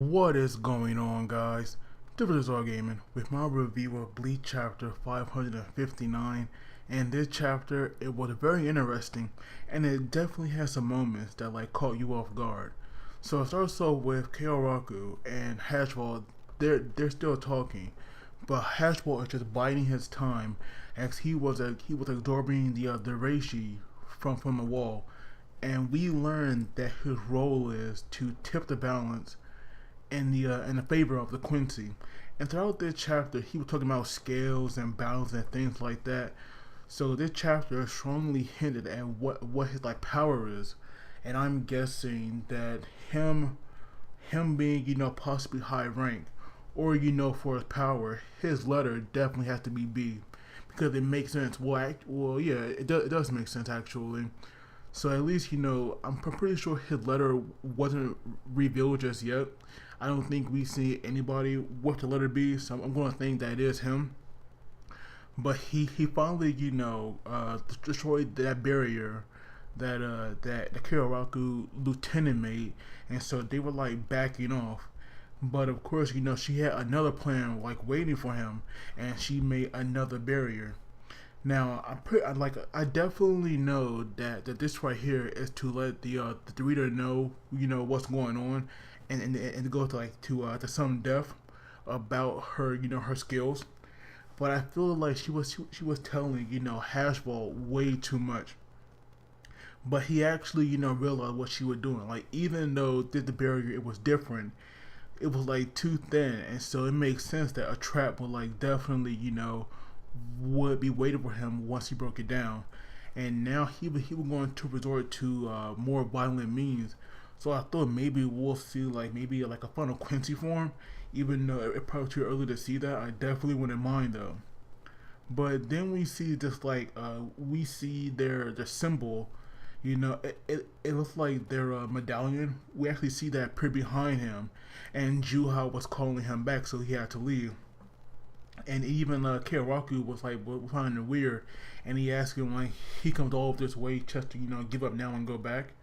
What is going on, guys? Different is all gaming with my review of Bleach chapter 559. And this chapter, it was very interesting, and it definitely has some moments that caught you off guard. So it starts off with Kaoraku and Hashball. They're still talking, but Hashball is just biding his time as he was absorbing the reishi from the wall, and we learned that his role is to tip the balance in the favor of the Quincy. And throughout this chapter, he was talking about scales and balance and things like that. So this chapter strongly hinted at what his power is, and I'm guessing that him being possibly high rank, or for his power, his letter definitely has to be B, because it makes sense. Well, yeah, it does make sense actually. So at least I'm pretty sure his letter wasn't revealed just yet. I don't think we see anybody with the letter B, so I'm going to think that it is him. But he finally destroyed that barrier that the Kyoraku lieutenant made, and so they were backing off. But of course, she had another plan waiting for him, and she made another barrier. Now, I definitely know that this right here is to let the reader know what's going on, and to go to some depth about her her skills. But I feel like she was telling Hashball way too much. But he actually realized what she was doing. Like, even though the barrier it was different, it was too thin, and so it makes sense that a trap would definitely would be waiting for him once he broke it down. And now he was going to resort to more violent means. So I thought maybe we'll see maybe a Final Quincy form, even though it's probably too early to see that. I definitely wouldn't mind though. But then we see just we see their symbol. It looks like their medallion. We actually see that pretty behind him, and Juha was calling him back, so he had to leave. And even Karaku was finding it weird, and he asked him he comes all of this way just to give up now and go back.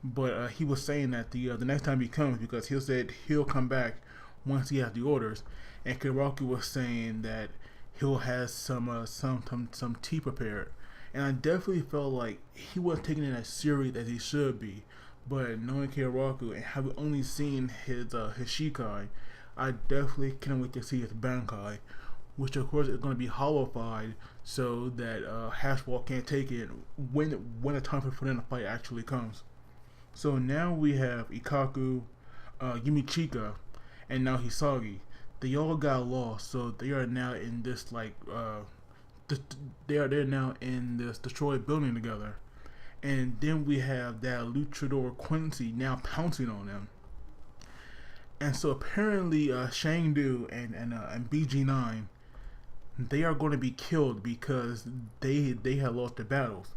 But he was saying that the next time he comes, because he said he'll come back once he has the orders, and Karaku was saying that he'll have some tea prepared. And I definitely felt like he wasn't taking it as serious as he should be. But knowing Karaku and having only seen his Shikai, I definitely can't wait to see his Bankai, which of course is going to be hollowified so that Hashball can't take it when the time for them to fight actually comes. So now we have Ikaku, Yumichika, and now Hisagi. They all got lost, so they are now in this they're now in this destroyed building together. And then we have that luchador Quincy now pouncing on them. And so apparently, Shangdu and BG9, they are going to be killed because they had lost their battles.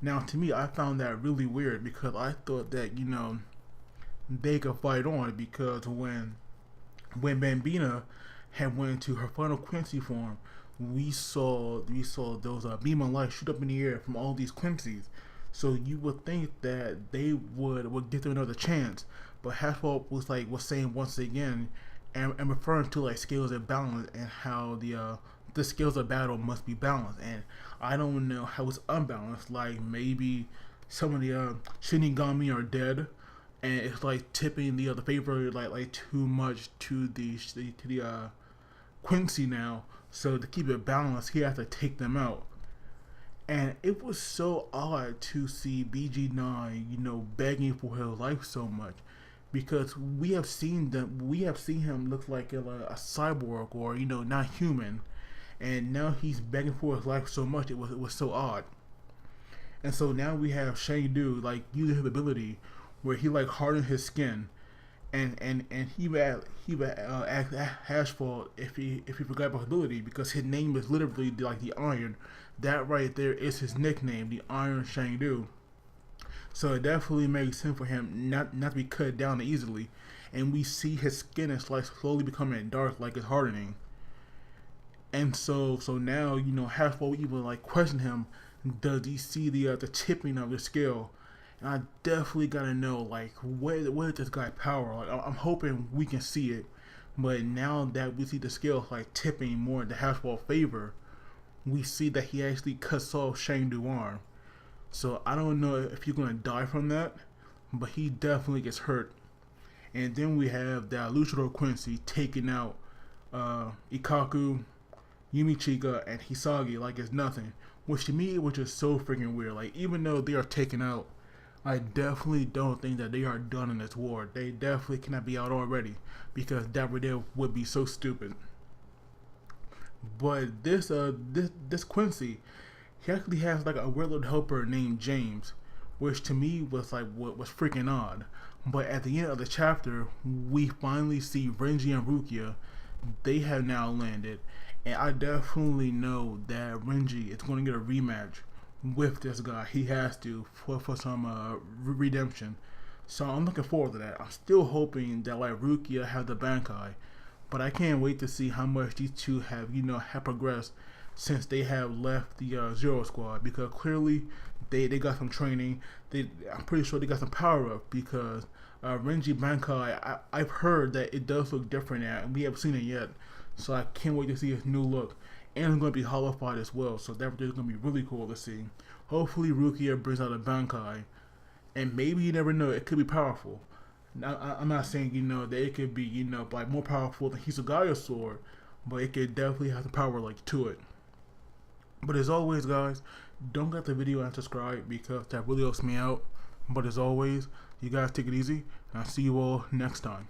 Now, to me, I found that really weird because I thought that they could fight on, because when Bambina had went into her final Quincy form, we saw those beam of light shoot up in the air from all these Quincy's. So you would think that they would give them another chance, but Haswell was saying once again, and referring to scales of balance and how the scales of battle must be balanced, and I don't know how it's unbalanced. Like, maybe some of the Shinigami are dead, and it's tipping the favor too much to the Quincy now. So to keep it balanced, he has to take them out. And it was so odd to see BG9, begging for his life so much, because we have seen him look like a cyborg, or not human, and now he's begging for his life so much. It was so odd. And so now we have Shangdu using his ability where he hardened his skin, and he would ask Hashfall if he forgot about his ability, because his name is literally the Iron. That right there is his nickname, the Iron Shangdu. So it definitely makes sense for him not to be cut down easily. And we see his skin is slowly becoming dark, like it's hardening. And so now Hashfall even question him, does he see the tipping of the scale? and I definitely gotta know like where this guy power. Like I'm hoping we can see it, but now that we see the scales like tipping more in the Hashball favor, we see that he actually cuts off Shangdu arm. So I don't know if he's gonna die from that, but he definitely gets hurt. And then we have that Luchador Quincy taking out Ikaku, Yumichika, and Hisagi like it's nothing. Which to me was just so freaking weird. Like even though they are taken out, I definitely don't think that they are done in this war. They definitely cannot be out already because that would be so stupid. But this Quincy, he actually has like a weird little helper named James, which to me was like what was freaking odd. But at the end of the chapter, we finally see Renji and Rukia. They have now landed, and I definitely know that Renji is going to get a rematch with this guy. He has to for some redemption. So I'm looking forward to that. I'm still hoping that like Rukia has the Bankai, but I can't wait to see how much these two have progressed since they have left the Zero Squad, because clearly they got some training. I'm pretty sure they got some power up because Renji Bankai, I've heard that it does look different now, and we haven't seen it yet. So I can't wait to see his new look. And it's going to be holified as well, so that is going to be really cool to see. Hopefully Rukia brings out a Bankai, and maybe you never know, it could be powerful. Now, I'm not saying, that it could be, like more powerful than Hisagaya's sword, but it could definitely have the power like to it. But as always, guys, don't get the video and subscribe because that really helps me out. But as always, you guys take it easy, and I'll see you all next time.